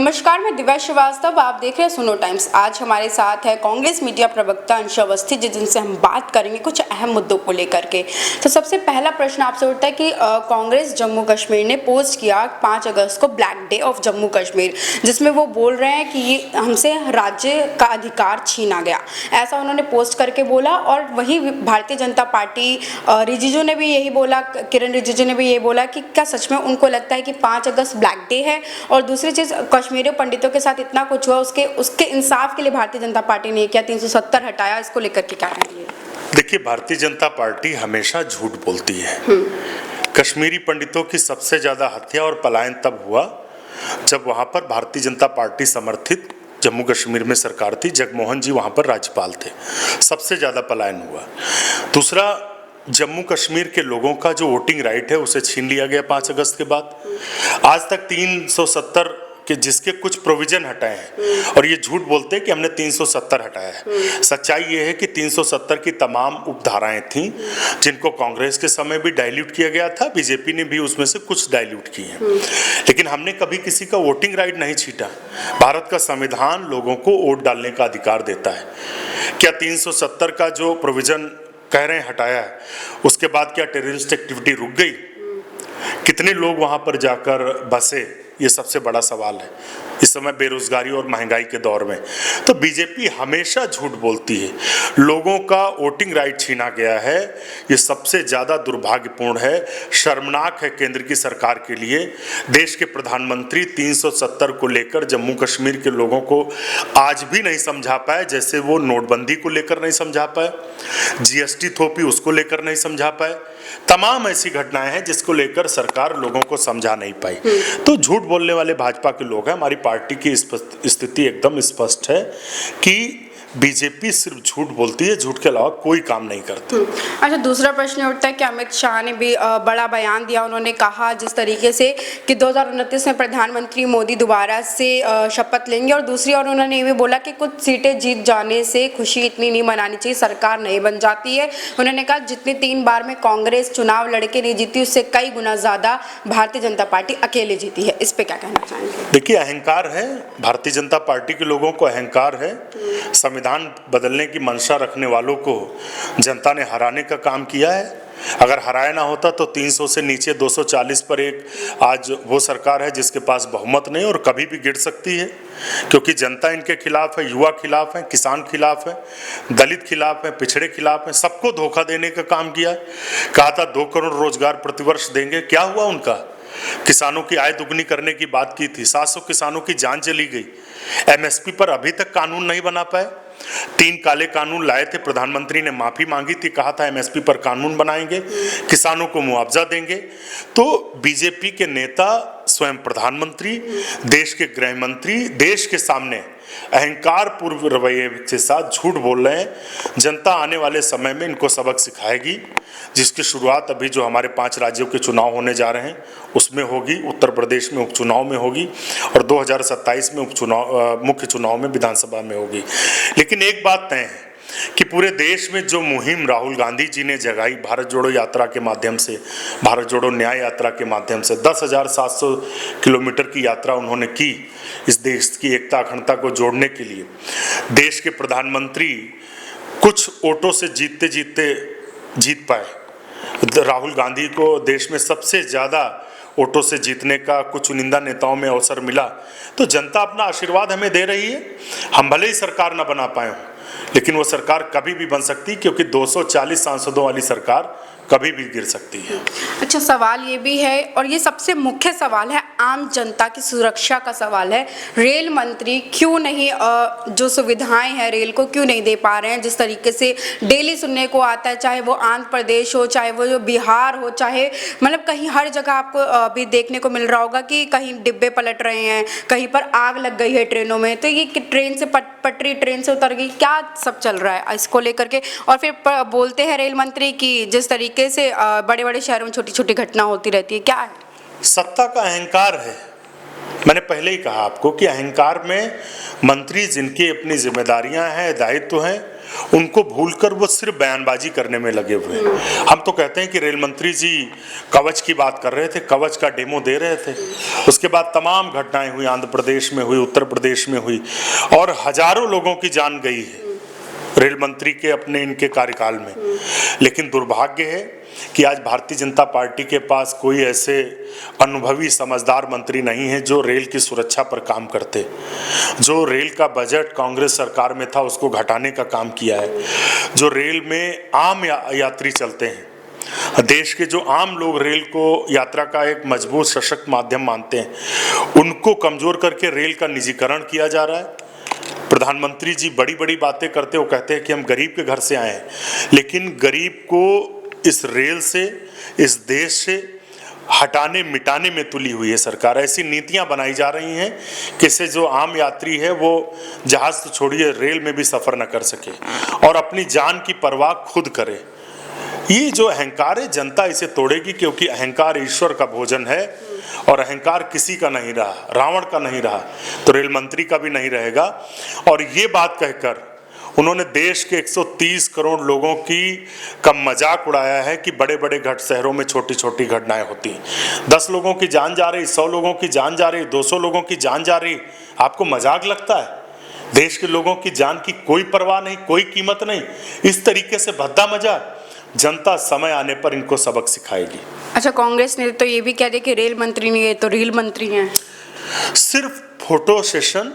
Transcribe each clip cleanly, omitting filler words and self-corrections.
नमस्कार, मैं दिव्या श्रीवास्तव। आप देख रहे हैं सुनो टाइम्स। आज हमारे साथ है कांग्रेस मीडिया प्रवक्ता अंश अवस्थी, जिनसे हम बात करेंगे कुछ अहम मुद्दों को लेकर के। तो सबसे पहला प्रश्न आपसे उठता है कि कांग्रेस जम्मू कश्मीर ने पोस्ट किया 5 अगस्त को black day of Jammu Kashmir, जिसमें वो बोल रहे हैं कि ये हमसे राज्य का अधिकार छीना गया, ऐसा उन्होंने पोस्ट करके बोला। और वही भारतीय जनता पार्टी रिजिजू ने भी यही बोला, किरण रिजिजू ने भी यही बोला कि क्या सच में उनको लगता है कि 5 अगस्त ब्लैक डे है। और दूसरी चीज़, कश्मीरी पंडितों के साथ इतना कुछ हुआ, उसके इंसाफ के लिए भारतीय जनता पार्टी ने क्या 370 हटाया, इसको लेकर के क्या कहेंगे? देखिए, भारतीय जनता पार्टी हमेशा झूठ बोलती है। कश्मीरी पंडितों की सबसे ज्यादा हत्या और पलायन तब हुआ जब वहां पर भारतीय जनता पार्टी समर्थित जम्मू कश्मीर में सरकार थी, जगमोहन जी वहां पर राज्यपाल थे, सबसे ज्यादा पलायन हुआ। दूसरा, जम्मू कश्मीर के लोगों का जो वोटिंग राइट है उसे छीन लिया गया 5 अगस्त के बाद। आज तक 370 के जिसके कुछ प्रोविजन हटाए हैं, और ये झूठ बोलते हैं कि हमने 370 हटाया है। सच्चाई ये है कि 370 की तमाम उपधाराएं थीं जिनको कांग्रेस के समय भी डाइल्यूट किया गया था, बीजेपी ने भी उसमें से कुछ डाइल्यूट की हैं, लेकिन हमने कभी किसी का वोटिंग राइट नहीं छीटा। भारत का संविधान लोगों को वोट डालने का अधिकार देता है। क्या 370 का जो प्रोविजन कह रहे हैं हटाया है, उसके बाद क्या टेररिस्ट एक्टिविटी रुक गई? कितने लोग वहां पर जाकर बसे, ये सबसे बड़ा सवाल है इस समय बेरोजगारी और महंगाई के दौर में। तो बीजेपी हमेशा झूठ बोलती है। लोगों का वोटिंग राइट छीना गया है, ये सबसे ज्यादा दुर्भाग्यपूर्ण है, शर्मनाक है केंद्र की सरकार के लिए। देश के प्रधानमंत्री 370 को लेकर जम्मू कश्मीर के लोगों को आज भी नहीं समझा पाए, जैसे वो नोटबंदी को लेकर नहीं समझा पाए, जीएसटी थोपी उसको लेकर नहीं समझा पाए। तमाम ऐसी घटनाएं हैं जिसको लेकर सरकार लोगों को समझा नहीं पाई। तो झूठ बोलने वाले भाजपा के लोग हैं। हमारी पार्टी की स्थिति एकदम स्पष्ट है कि बीजेपी सिर्फ झूठ बोलती है, झूठ के अलावा कोई काम नहीं करती। अच्छा, दूसरा प्रश्न उठता है कि अमित शाह ने भी बड़ा बयान दिया। उन्होंने कहा जिस तरीके से कि 2029 में प्रधानमंत्री मोदी दोबारा से शपथ लेंगे, और दूसरी ओर उन्होंने ये भी बोला कि कुछ सीटें जीत जाने से खुशी इतनी नहीं मनानी चाहिए, सरकार नहीं बन जाती है। उन्होंने कहा जितनी 3 बार में कांग्रेस चुनाव लड़के नहीं जीती, उससे कई गुना ज्यादा भारतीय जनता पार्टी अकेले जीती है। इस पे क्या कहना चाहेंगे? देखिए, अहंकार है, भारतीय जनता पार्टी के लोगों को अहंकार है। संविधान बदलने की मंशा रखने वालों को जनता ने हराने का काम किया है। अगर हराया ना होता तो 300 से नीचे 240 पर एक आज वो सरकार है जिसके पास बहुमत नहीं और कभी भी गिर सकती है, क्योंकि जनता इनके खिलाफ है, युवा खिलाफ है, किसान खिलाफ है, दलित खिलाफ है, पिछड़े खिलाफ है, सबको धोखा देने का काम किया है। कहा था 2 करोड़ रोजगार प्रतिवर्ष देंगे, क्या हुआ उनका? किसानों की आय दुगनी करने की बात की थी, 700 किसानों की जान चली गई। एमएसपी पर अभी तक कानून नहीं बना पाए। 3 काले कानून लाए थे, प्रधानमंत्री ने माफी मांगी थी, कहा था एमएसपी पर कानून बनाएंगे, किसानों को मुआवजा देंगे। तो बीजेपी के नेता, स्वयं प्रधानमंत्री, देश के गृह मंत्री देश के सामने अहंकार पूर्व रवैये के साथ झूठ बोल रहे हैं। जनता आने वाले समय में इनको सबक सिखाएगी, जिसकी शुरुआत अभी जो हमारे 5 राज्यों के चुनाव होने जा रहे हैं उसमें होगी, उत्तर प्रदेश में उपचुनाव में होगी, और 2027 में मुख्य चुनाव में विधानसभा में होगी। लेकिन एक बात तय है कि पूरे देश में जो मुहिम राहुल गांधी जी ने जगाई, भारत जोड़ो यात्रा के माध्यम से, भारत जोड़ो न्याय यात्रा के माध्यम से 10,700 किलोमीटर की यात्रा उन्होंने की इस देश की एकता अखंडता को जोड़ने के लिए। देश के प्रधानमंत्री कुछ वोटों से जीतते जीतते जीत पाए। राहुल गांधी को देश में सबसे ज्यादा वोटों से जीतने का कुछ चुनिंदा नेताओं में अवसर मिला। तो जनता अपना आशीर्वाद हमें दे रही है। हम भले ही सरकार न बना पाए, लेकिन वो सरकार कभी भी बन सकती, क्योंकि 240 सांसदों वाली सरकार कभी भी गिर सकती है। अच्छा, सवाल ये भी है, और ये सबसे मुख्य सवाल है, आम जनता की सुरक्षा का सवाल है। रेल मंत्री क्यों नहीं जो सुविधाएं हैं रेल को क्यों नहीं दे पा रहे हैं? जिस तरीके से डेली सुनने को आता है, चाहे वो आंध्र प्रदेश हो, चाहे वो जो बिहार हो, चाहे मतलब कहीं हर जगह आपको अभी देखने को मिल रहा होगा कि कहीं डिब्बे पलट रहे हैं, कहीं पर आग लग गई है ट्रेनों में। तो ये ट्रेन से पटरी ट्रेन से उतर गई, क्या सब चल रहा है इसको लेकर के? और फिर बोलते हैं रेल मंत्री कि जिस तरीके से बड़े बड़े शहरों में छोटी छोटी घटना होती रहती है, क्या है? सत्ता का अहंकार है। मैंने पहले ही कहा आपको कि अहंकार में मंत्री जिनकी अपनी जिम्मेदारियां हैं, दायित्व हैं, उनको भूलकर वो सिर्फ बयानबाजी करने में लगे हुए हैं। हम तो कहते हैं कि रेल मंत्री जी कवच की बात कर रहे थे, कवच का डेमो दे रहे थे। उसके बाद तमाम घटनाएं हुई, आंध्र प्रदेश में हुई, उत्तर प्रदेश में हुई, और हजारों लोगों की जान गई है रेल मंत्री के अपने इनके कार्यकाल में। लेकिन दुर्भाग्य है कि आज भारतीय जनता पार्टी के पास कोई ऐसे अनुभवी समझदार मंत्री नहीं है जो रेल की सुरक्षा पर काम करते, जो रेल का बजट कांग्रेस सरकार में था उसको घटाने का काम किया है, जो रेल में आम यात्री चलते हैं, देश के जो आम लोग रेल को यात्रा का एक मजबूत सशक्त माध्यम मानते हैं, उनको कमजोर करके रेल का निजीकरण किया जा रहा है। प्रधानमंत्री जी बड़ी बड़ी बातें करते, वो कहते हैं कि हम गरीब के घर से आए हैं, लेकिन गरीब को इस रेल से, इस देश से हटाने मिटाने में तुली हुई है सरकार। ऐसी नीतियां बनाई जा रही हैं कि इससे जो आम यात्री है वो जहाज तो छोड़िए रेल में भी सफर न कर सके और अपनी जान की परवाह खुद करे। ये जो अहंकार है जनता इसे तोड़ेगी, क्योंकि अहंकार ईश्वर का भोजन है और अहंकार किसी का नहीं रहा, रावण का नहीं रहा तो रेल मंत्री का भी नहीं रहेगा। और ये बात कहकर उन्होंने देश के 130 करोड़ लोगों का मजाक उड़ाया है कि बड़े बड़े शहरों में छोटी छोटी घटनाएं होती हैं, 10 लोगों की जान जा रही, 100 लोगों की जान जा रही, 200 लोगों की जान जा रही, आपको मजाक लगता है? देश के लोगों की जान की कोई परवाह नहीं, कोई कीमत नहीं। इस तरीके से भद्दा मजाक जनता समय आने पर इनको सबक सिखाएगी। अच्छा, कांग्रेस ने तो ये भी कह दिया कि रेल मंत्री नहीं है तो रेल मंत्री हैं। सिर्फ फोटो सेशन,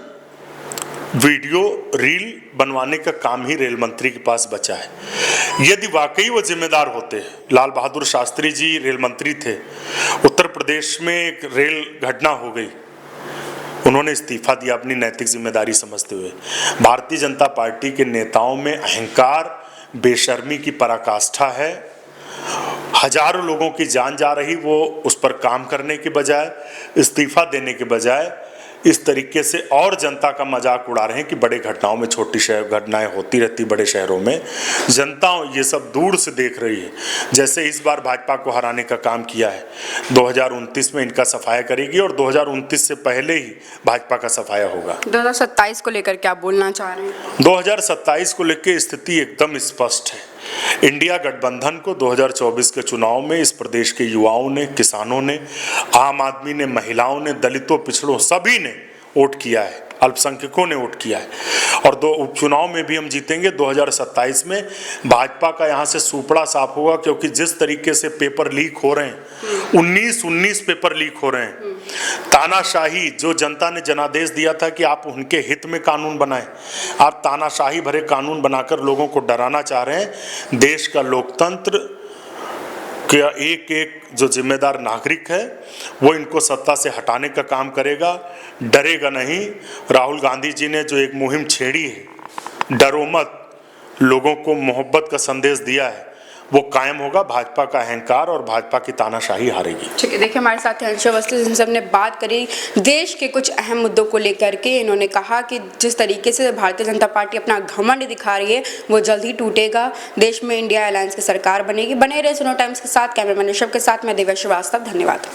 वीडियो रील बनवाने का काम ही रेल मंत्री के पास बचा है। यदि वाकई वो जिम्मेदार होते, लाल बहादुर शास्त्री जी रेल मंत्री थे, उत्तर प्रदेश में एक रेल घटना हो गई, उन्होंने इस्तीफा दिया अपनी नैतिक जिम्मेदारी समझते हुए। भारतीय जनता पार्टी के नेताओं में अहंकार, बेशर्मी की पराकाष्ठा है। हजारों लोगों की जान जा रही, वो उस पर काम करने के बजाय, इस्तीफा देने के बजाय इस तरीके से और जनता का मजाक उड़ा रहे हैं कि बड़े घटनाओं में छोटी घटनाएं होती रहती बड़े शहरों में। जनता ये सब दूर से देख रही है। जैसे इस बार भाजपा को हराने का काम किया है, 2029 में इनका सफाया करेगी और 2029 से पहले ही भाजपा का सफाया होगा। 2027 को लेकर क्या बोलना चाह रहे हैं? 2027 को लेकर स्थिति एकदम स्पष्ट है। इंडिया गठबंधन को 2024 के चुनाव में इस प्रदेश के युवाओं ने, किसानों ने, आम आदमी ने, महिलाओं ने, दलितों, पिछड़ों सभी ने वोट किया है, अल्पसंख्यकों ने वोट किया है। और 2 उपचुनाव में भी हम जीतेंगे। 2027 में भाजपा का यहाँ से सुपड़ा साफ होगा, क्योंकि जिस तरीके से पेपर लीक हो रहे हैं, 19 पेपर लीक हो रहे हैं, तानाशाही जो जनता ने जनादेश दिया था कि आप उनके हित में कानून बनाएं, आप तानाशाही भरे कानून बनाकर लोगों को डराना चाह रहे हैं। देश का लोकतंत्र क्या एक एक जो जिम्मेदार नागरिक है वो इनको सत्ता से हटाने का काम करेगा, डरेगा नहीं। राहुल गांधी जी ने जो एक मुहिम छेड़ी है, डरो मत, लोगों को मोहब्बत का संदेश दिया है, वो कायम होगा। भाजपा का अहंकार और भाजपा की तानाशाही हारेगी। ठीक है, देखिए हमारे साथ अंशु अवस्थी, जिनसे हमने बात करी देश के कुछ अहम मुद्दों को लेकर के। इन्होंने कहा कि जिस तरीके से भारतीय जनता पार्टी अपना घमंड दिखा रही है वो जल्द ही टूटेगा, देश में इंडिया अलायंस की सरकार बनेगी। बने रहे सुनो टाइम्स के साथ। कैमरामैन ऋषभ के साथ मैं दिव्या श्रीवास्तव, धन्यवाद।